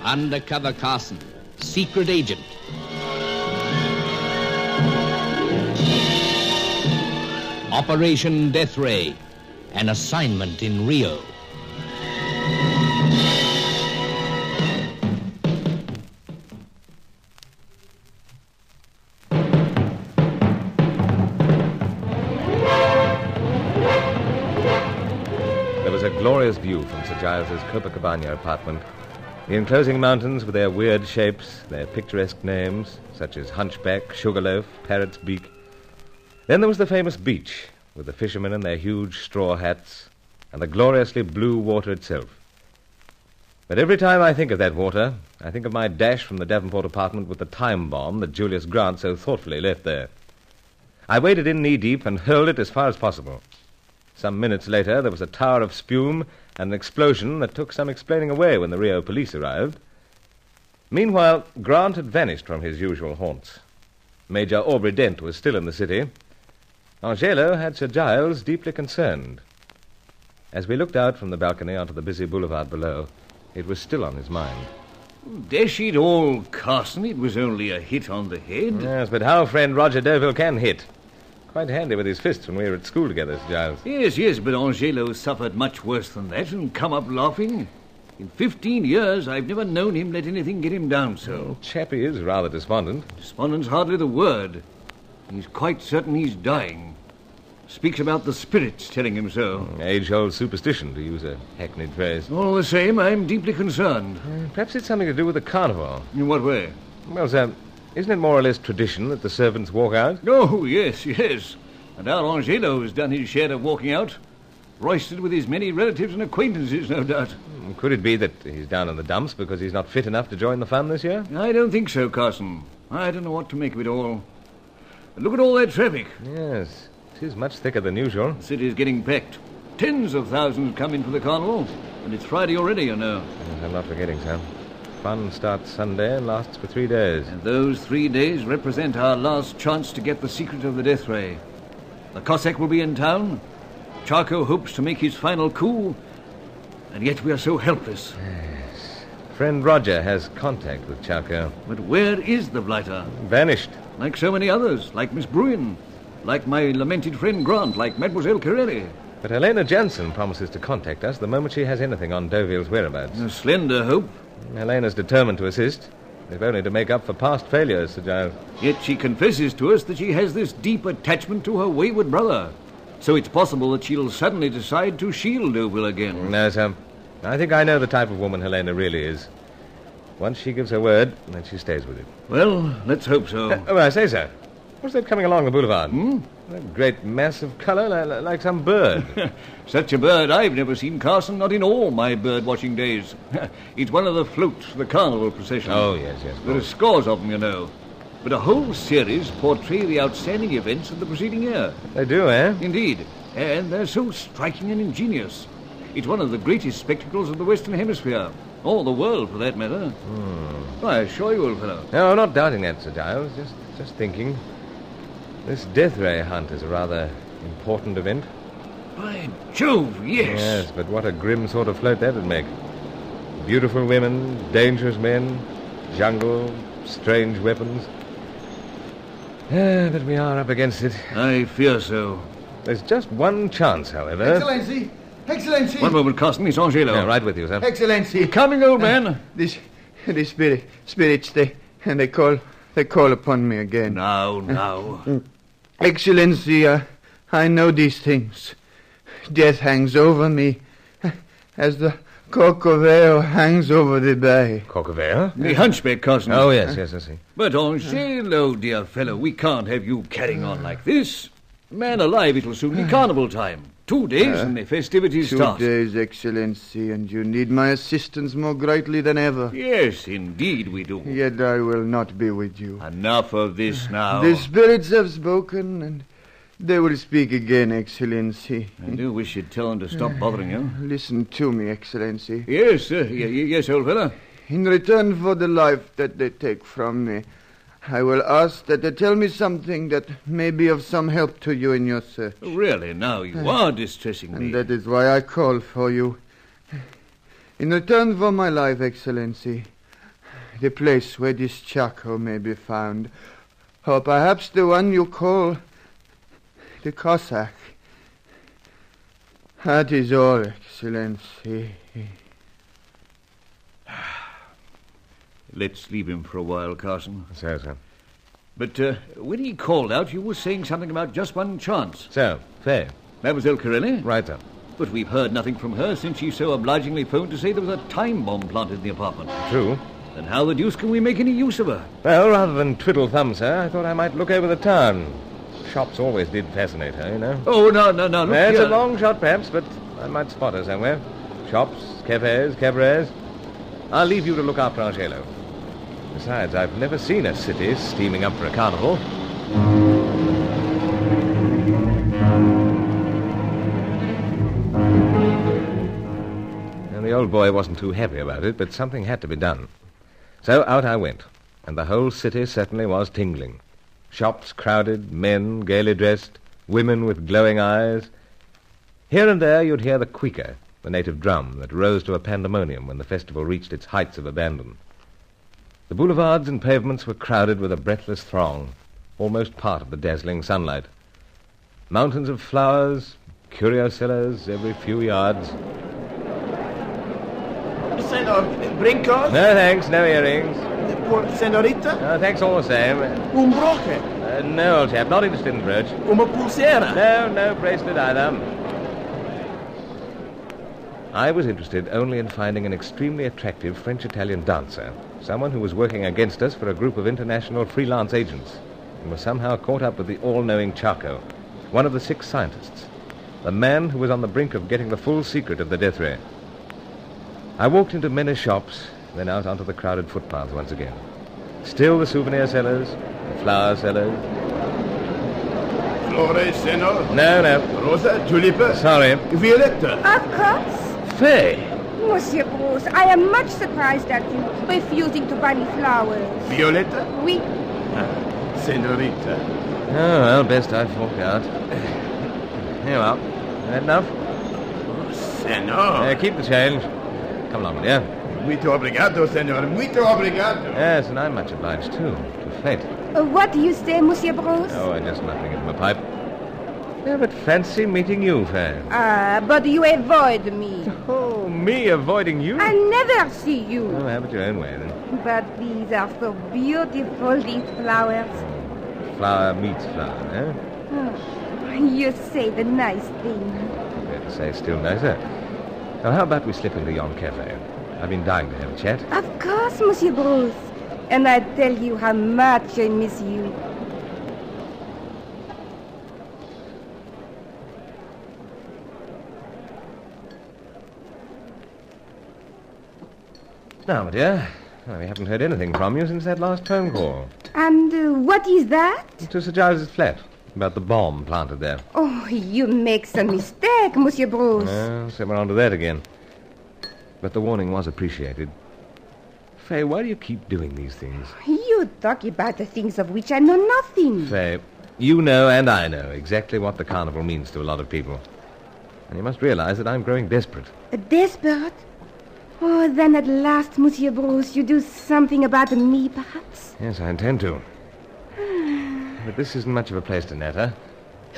Undercover Carson, secret agent. Operation Deathray, an assignment in Rio. There was a glorious view from Sir Giles's Copacabana apartment. The enclosing mountains with their weird shapes, their picturesque names, such as Hunchback, Sugarloaf, Parrot's Beak. Then there was the famous beach, with the fishermen in their huge straw hats, and the gloriously blue water itself. But every time I think of that water, I think of my dash from the Davenport apartment with the time bomb that Julius Grant so thoughtfully left there. I waded in knee-deep and hurled it as far as possible. Some minutes later, there was a tower of spume and an explosion that took some explaining away when the Rio police arrived. Meanwhile, Grant had vanished from his usual haunts. Major Aubrey Dent was still in the city. Angelo had Sir Giles deeply concerned. As we looked out from the balcony onto the busy boulevard below, it was still on his mind. Dash it all, Carson, it was only a hit on the head. Yes, but how friend Roger Deauville can hit. Quite handy with his fists when we were at school together, Sir Giles. Yes, but Angelo suffered much worse than that and come up laughing. In 15 years, I've never known him let anything get him down so. Chappie is rather despondent. Despondent's hardly the word. He's quite certain he's dying. Speaks about the spirits telling him so. Age-old superstition, to use a hackneyed phrase. All the same, I'm deeply concerned. Perhaps it's something to do with the carnival. In what way? Well, sir, isn't it more or less tradition that the servants walk out? Oh, yes. And our Angelo's done his share of walking out. Roisted with his many relatives and acquaintances, no doubt. Could it be that he's down in the dumps because he's not fit enough to join the fun this year? I don't think so, Carson. I don't know what to make of it all. Look at all that traffic. Yes, it is much thicker than usual. The city's getting packed. Tens of thousands come in for the carnival. And it's Friday already, you know. Yes, I'm not forgetting, sir. Fun starts Sunday and lasts for 3 days. And those 3 days represent our last chance to get the secret of the Deathray. The Cossack will be in town. Charco hopes to make his final coup. And yet we are so helpless. Yes. Friend Roger has contact with Charco. But where is the blighter? Vanished. Like so many others. Like Miss Bruin. Like my lamented friend Grant. Like Mademoiselle Corelli. But Helena Jansen promises to contact us the moment she has anything on Deauville's whereabouts. A slender hope. Helena's determined to assist, if only to make up for past failures, Sir Giles. Yet she confesses to us that she has this deep attachment to her wayward brother. So it's possible that she'll suddenly decide to shield Deauville again. No, sir. I think I know the type of woman Helena really is. Once she gives her word, then she stays with it. Well, let's hope so. I say, sir. What's that coming along the boulevard? That great mass of colour, like some bird. Such a bird I've never seen, Carson, not in all my bird-watching days. It's one of the floats for the carnival procession. Oh, yes. There are scores of them, you know. But a whole series portray the outstanding events of the preceding year. They do, eh? Indeed. And they're so striking and ingenious. It's one of the greatest spectacles of the Western Hemisphere. Or the world, for that matter. I assure you, old fellow. No, I'm not doubting that, Sir Giles. Just thinking. This Deathray hunt is a rather important event. By Jove, yes. Yes, but what a grim sort of float that would make. Beautiful women, dangerous men, jungle, strange weapons. But we are up against it. I fear so. There's just one chance, however. Excellency! One moment, Carson. It's Angelo. Yeah, right with you, sir. Excellency! Coming, old man. The spirits, they call upon me again. Now. Excellency, I know these things. Death hangs over me as the Corcovado hangs over the bay. Corcovado? The hunchback, Carson. Oh, yes, I see. But Angelo, dear fellow, we can't have you carrying on like this. Man alive, it'll soon be carnival time. 2 days and the festivities start. 2 days, Excellency, and you need my assistance more greatly than ever. Yes, indeed we do. Yet I will not be with you. Enough of this now. The spirits have spoken, and they will speak again, Excellency. I do wish you'd tell them to stop bothering you. Listen to me, Excellency. Yes, yes, old fellow. In return for the life that they take from me, I will ask that they tell me something that may be of some help to you in your search. Really, now you are distressing me. And that is why I call for you. In return for my life, Excellency, the place where this charcoal may be found. Or perhaps the one you call the Cossack. That is all, Excellency. Let's leave him for a while, Carson. So, sir. But when he called out, you were saying something about just one chance. So, Faye. Mademoiselle Corelli? Right, sir. But we've heard nothing from her since she so obligingly phoned to say there was a time bomb planted in the apartment. True. Then how the deuce can we make any use of her? Well, rather than twiddle thumbs, sir, I thought I might look over the town. Shops always did fascinate her, you know. Oh, no. Look It's here. a long shot, perhaps, but I might spot her somewhere. Shops, cafes, cabarets. I'll leave you to look after Angelo. Besides, I've never seen a city steaming up for a carnival. And the old boy wasn't too happy about it, but something had to be done. So out I went, and the whole city certainly was tingling. Shops crowded, men gaily dressed, women with glowing eyes. Here and there you'd hear the cuica, the native drum that rose to a pandemonium when the festival reached its heights of abandon. The boulevards and pavements were crowded with a breathless throng, almost part of the dazzling sunlight. Mountains of flowers, curio sellers every few yards. Senor, brincos? No, thanks, no earrings. For senorita? No, thanks all the same. Un broche? No, old chap, not interested in brooch. Uma pulsera? No bracelet either. I was interested only in finding an extremely attractive French-Italian dancer, someone who was working against us for a group of international freelance agents, and was somehow caught up with the all-knowing Charco, one of the 6 scientists, the man who was on the brink of getting the full secret of the Deathray. I walked into many shops, then out onto the crowded footpaths once again. Still the souvenir sellers, the flower sellers. Flores, senor? No. Rosa, tulipa? Sorry. Violetta? Of course. Faye! Monsieur Bruce, I am much surprised at you refusing to buy me flowers. Violetta? Oui. Senorita. Oh, well, best I fork out. Here you are. Is that enough? Senor. Keep the change. Come along, dear. Muito obrigado, senor. Muito obrigado. Yes, and I'm much obliged, too, to fate. What do you say, Monsieur Bruce? Oh, I'm just nothing into my pipe. Yeah, but fancy meeting you, Faye. But you avoid me. Oh, me avoiding you? I never see you. Oh, have it your own way, then. But these are so beautiful, these flowers. Flower meets flower, eh? Oh, you say the nice thing. Better say still nicer. Now, how about we slip into yon cafe? I've been dying to have a chat. Of course, Monsieur Bruce. And I tell you how much I miss you. Now, my dear, we haven't heard anything from you since that last phone call. And what is that? To Sir Giles' flat, about the bomb planted there. Oh, you make some mistake, Monsieur Bruce. So we're on to that again. But the warning was appreciated. Faye, why do you keep doing these things? You talk about the things of which I know nothing. Faye, you know and I know exactly what the carnival means to a lot of people. And you must realize that I'm growing desperate. Desperate? Oh, then at last, Monsieur Bruce, you do something about me, perhaps? Yes, I intend to. But this isn't much of a place to natter.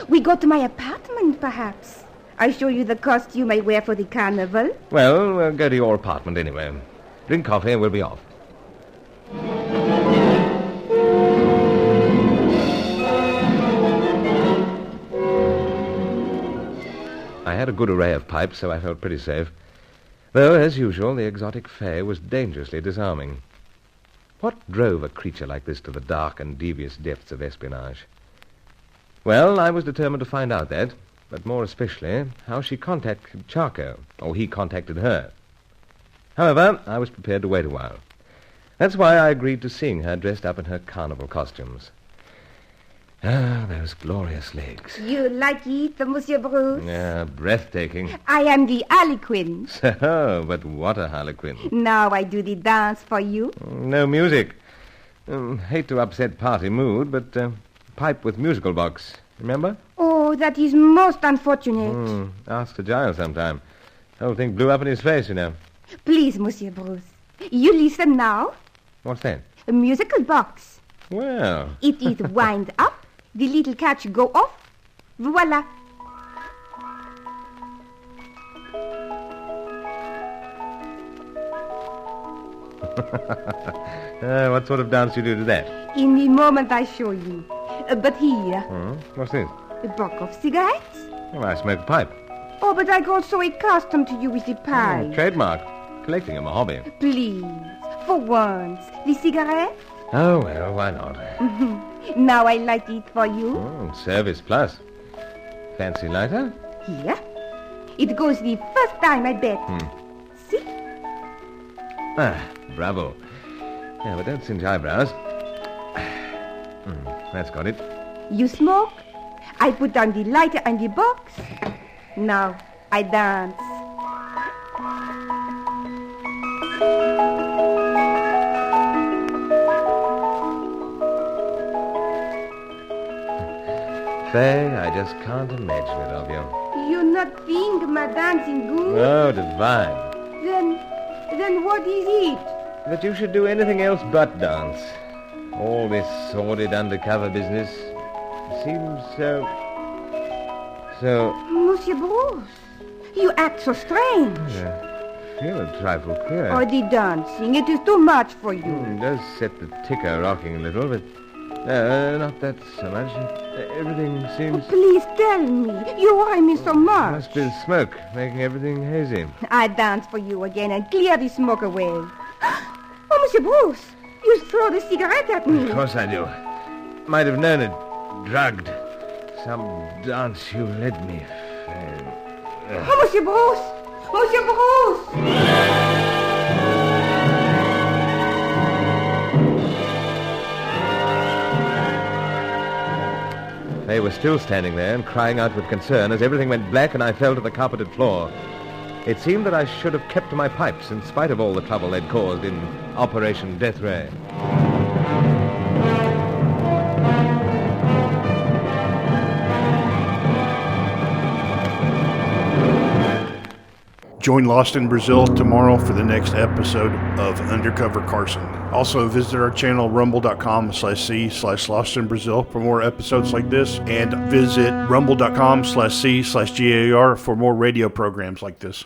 We go to my apartment, perhaps. I show you the costume I wear for the carnival. Well, we'll go to your apartment anyway. Drink coffee and we'll be off. I had a good array of pipes, so I felt pretty safe. Though, as usual, the exotic Faye was dangerously disarming. What drove a creature like this to the dark and devious depths of espionage? Well, I was determined to find out that, but more especially, how she contacted Charco, or he contacted her. However, I was prepared to wait a while. That's why I agreed to seeing her dressed up in her carnival costumes. Ah, those glorious legs. You like it, Monsieur Bruce? Yeah, breathtaking. I am the Harlequin. So, but what a harlequin. Now I do the dance for you. No music. Hate to upset party mood, but pipe with musical box. Remember? Oh, that is most unfortunate. Ask Sir Giles sometime. The whole thing blew up in his face, you know. Please, Monsieur Bruce. You listen now. What's that? A musical box. Well, It is wind up, the little catch go off. Voila. what sort of dance you do to that? In a moment I show you. But here, What's this? a box of cigarettes. Well, I smoke a pipe. Oh, but I got so accustomed to you with the pipe. Trademark. Collecting them a hobby. Please, for once, the cigarette. Oh, well, why not? Now I light it for you. Service plus. Fancy lighter? Here. It goes the first time, I bet. See? Bravo. Yeah, but don't singe eyebrows. That's got it. You smoke. I put down the lighter and the box. Now I dance. Faye, I just can't imagine it of you. You not think my dancing good? Oh, divine. Then what is it? That you should do anything else but dance. All this sordid undercover business seems so... Monsieur Bruce, you act so strange. I feel a trifle queer. Oh, the dancing, it is too much for you. It does set the ticker rocking a little, but... not that so much. Everything seems... Please tell me. You worry me so much. Must be the smoke, making everything hazy. I dance for you again and clear the smoke away. Oh, Monsieur Bruce, you throw the cigarette at me. Of course I do. Might have known it. Drugged. Some dance you led me. Oh, Monsieur Bruce! Monsieur Bruce! They were still standing there and crying out with concern as everything went black and I fell to the carpeted floor. It seemed that I should have kept my pipes in spite of all the trouble they'd caused in Operation Deathray. Join Lost in Brazil tomorrow for the next episode of Undercover Carson. Also visit our channel rumble.com/c/Lost in Brazil for more episodes like this, and visit rumble.com/c/GAR for more radio programs like this.